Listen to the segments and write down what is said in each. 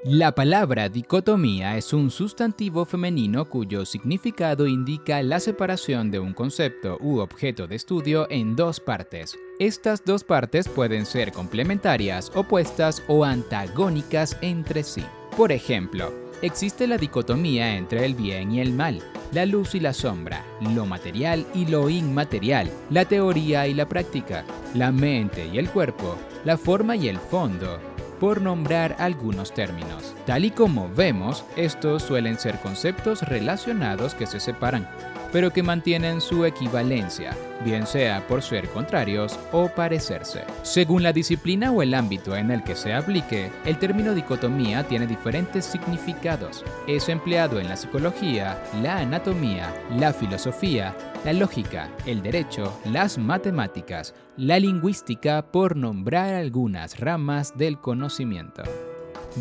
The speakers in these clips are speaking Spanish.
La palabra dicotomía es un sustantivo femenino cuyo significado indica la separación de un concepto u objeto de estudio en dos partes. Estas dos partes pueden ser complementarias, opuestas o antagónicas entre sí. Por ejemplo, existe la dicotomía entre el bien y el mal, la luz y la sombra, lo material y lo inmaterial, la teoría y la práctica, la mente y el cuerpo, la forma y el fondo, por nombrar algunos términos. Tal y como vemos, estos suelen ser conceptos relacionados que se separan, pero que mantienen su equivalencia, bien sea por ser contrarios o parecerse. Según la disciplina o el ámbito en el que se aplique, el término dicotomía tiene diferentes significados. Es empleado en la psicología, la anatomía, la filosofía, la lógica, el derecho, las matemáticas, la lingüística, por nombrar algunas ramas del conocimiento.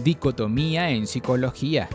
Dicotomía en psicología.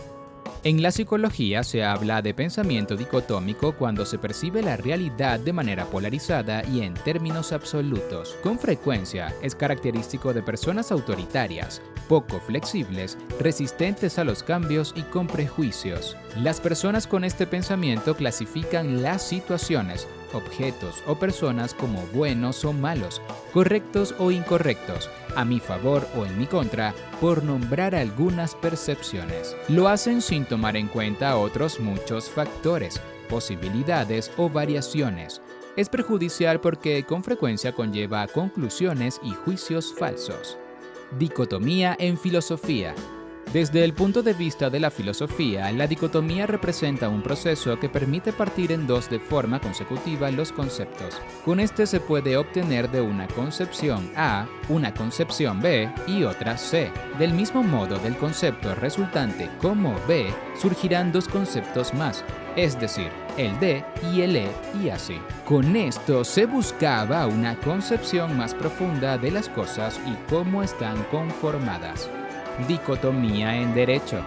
En la psicología se habla de pensamiento dicotómico cuando se percibe la realidad de manera polarizada y en términos absolutos. Con frecuencia es característico de personas autoritarias, poco flexibles, resistentes a los cambios y con prejuicios. Las personas con este pensamiento clasifican las situaciones, objetos o personas como buenos o malos, correctos o incorrectos, a mi favor o en mi contra, por nombrar algunas percepciones. Lo hacen sin tomar en cuenta otros muchos factores, posibilidades o variaciones. Es perjudicial porque con frecuencia conlleva conclusiones y juicios falsos. Dicotomía en filosofía. Desde el punto de vista de la filosofía, la dicotomía representa un proceso que permite partir en dos de forma consecutiva los conceptos. Con este se puede obtener de una concepción A, una concepción B y otra C. Del mismo modo, del concepto resultante como B, surgirán dos conceptos más, es decir, el D y el E y así. Con esto se buscaba una concepción más profunda de las cosas y cómo están conformadas. Dicotomía en derecho.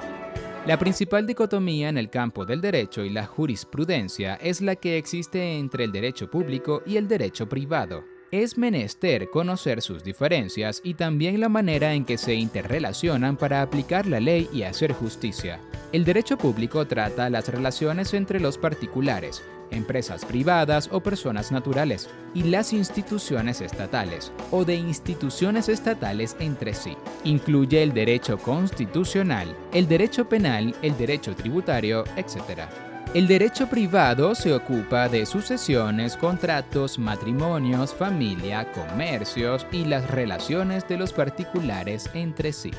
La principal dicotomía en el campo del derecho y la jurisprudencia es la que existe entre el derecho público y el derecho privado. Es menester conocer sus diferencias y también la manera en que se interrelacionan para aplicar la ley y hacer justicia. El derecho público trata las relaciones entre los particulares, empresas privadas o personas naturales, y las instituciones estatales, o de instituciones estatales entre sí. Incluye el derecho constitucional, el derecho penal, el derecho tributario, etc. El derecho privado se ocupa de sucesiones, contratos, matrimonios, familia, comercios y las relaciones de los particulares entre sí.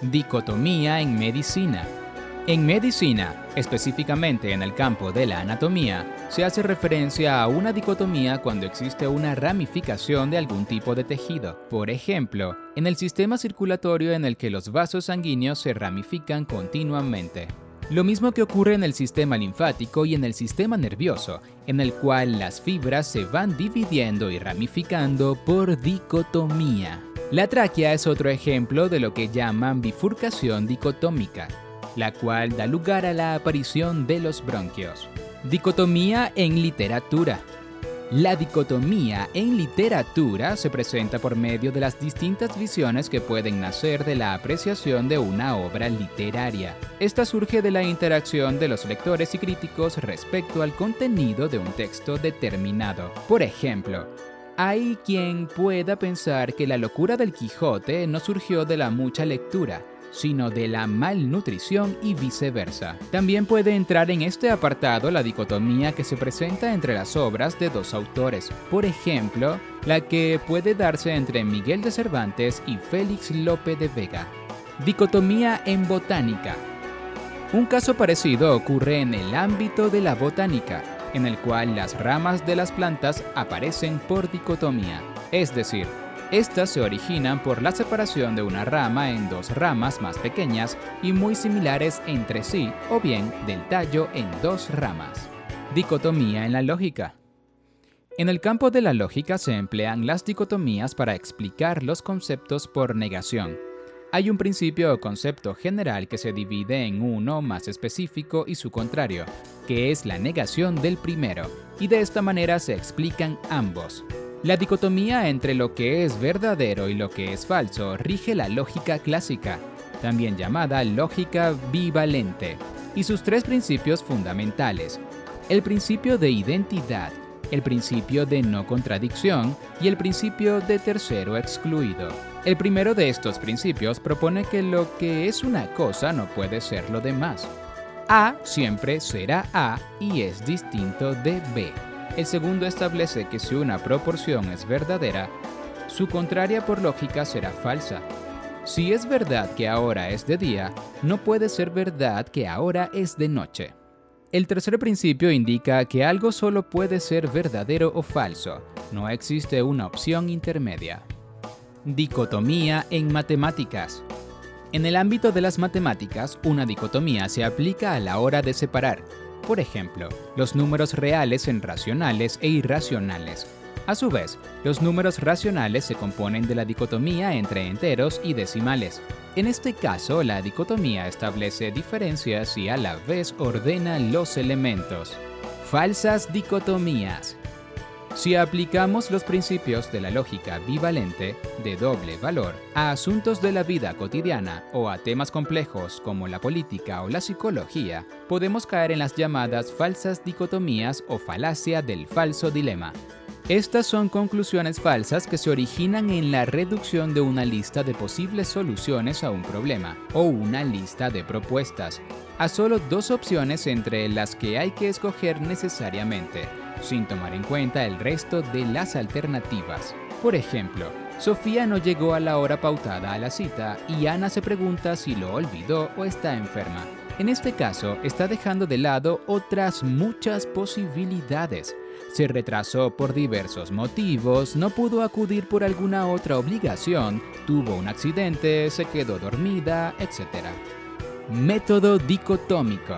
Dicotomía en medicina. En medicina, específicamente en el campo de la anatomía, se hace referencia a una dicotomía cuando existe una ramificación de algún tipo de tejido. Por ejemplo, en el sistema circulatorio en el que los vasos sanguíneos se ramifican continuamente. Lo mismo que ocurre en el sistema linfático y en el sistema nervioso, en el cual las fibras se van dividiendo y ramificando por dicotomía. La tráquea es otro ejemplo de lo que llaman bifurcación dicotómica, la cual da lugar a la aparición de los bronquios. Dicotomía en literatura. La dicotomía en literatura se presenta por medio de las distintas visiones que pueden nacer de la apreciación de una obra literaria. Esta surge de la interacción de los lectores y críticos respecto al contenido de un texto determinado. Por ejemplo, hay quien pueda pensar que la locura del Quijote no surgió de la mucha lectura, sino de la malnutrición y viceversa. También puede entrar en este apartado la dicotomía que se presenta entre las obras de dos autores, por ejemplo, la que puede darse entre Miguel de Cervantes y Félix Lope de Vega. Dicotomía en botánica. Un caso parecido ocurre en el ámbito de la botánica, en el cual las ramas de las plantas aparecen por dicotomía, es decir, estas se originan por la separación de una rama en dos ramas más pequeñas y muy similares entre sí, o bien del tallo en dos ramas. Dicotomía en la lógica. En el campo de la lógica se emplean las dicotomías para explicar los conceptos por negación. Hay un principio o concepto general que se divide en uno más específico y su contrario, que es la negación del primero, y de esta manera se explican ambos. La dicotomía entre lo que es verdadero y lo que es falso rige la lógica clásica. también llamada lógica bivalente, y sus tres principios fundamentales: el principio de identidad, el principio de no contradicción y el principio de tercero excluido. El primero de estos principios propone que lo que es una cosa no puede ser lo demás. A siempre será A y es distinto de B. El segundo establece que si una proporción es verdadera, su contraria por lógica será falsa. Si es verdad que ahora es de día, no puede ser verdad que ahora es de noche. El tercer principio indica que algo solo puede ser verdadero o falso, no existe una opción intermedia. Dicotomía en matemáticas. En el ámbito de las matemáticas, una dicotomía se aplica a la hora de separar, por ejemplo, los números reales en racionales e irracionales. A su vez, los números racionales se componen de la dicotomía entre enteros y decimales. En este caso, la dicotomía establece diferencias y a la vez ordena los elementos. Falsas dicotomías. Si aplicamos los principios de la lógica bivalente, de doble valor, a asuntos de la vida cotidiana o a temas complejos como la política o la psicología, podemos caer en las llamadas falsas dicotomías o falacia del falso dilema. Estas son conclusiones falsas que se originan en la reducción de una lista de posibles soluciones a un problema o una lista de propuestas a solo dos opciones entre las que hay que escoger necesariamente, sin tomar en cuenta el resto de las alternativas. Por ejemplo, Sofía no llegó a la hora pautada a la cita y Ana se pregunta si lo olvidó o está enferma. En este caso, está dejando de lado otras muchas posibilidades. Se retrasó por diversos motivos, no pudo acudir por alguna otra obligación, tuvo un accidente, se quedó dormida, etc. Método dicotómico.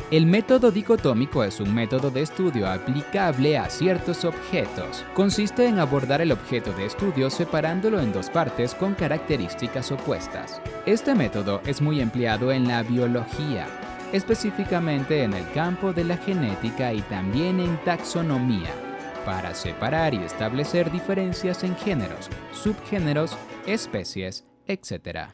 El método dicotómico es un método de estudio aplicable a ciertos objetos. Consiste en abordar el objeto de estudio separándolo en dos partes con características opuestas. Este método es muy empleado en la biología, específicamente en el campo de la genética y también en taxonomía, para separar y establecer diferencias en géneros, subgéneros, especies, etc.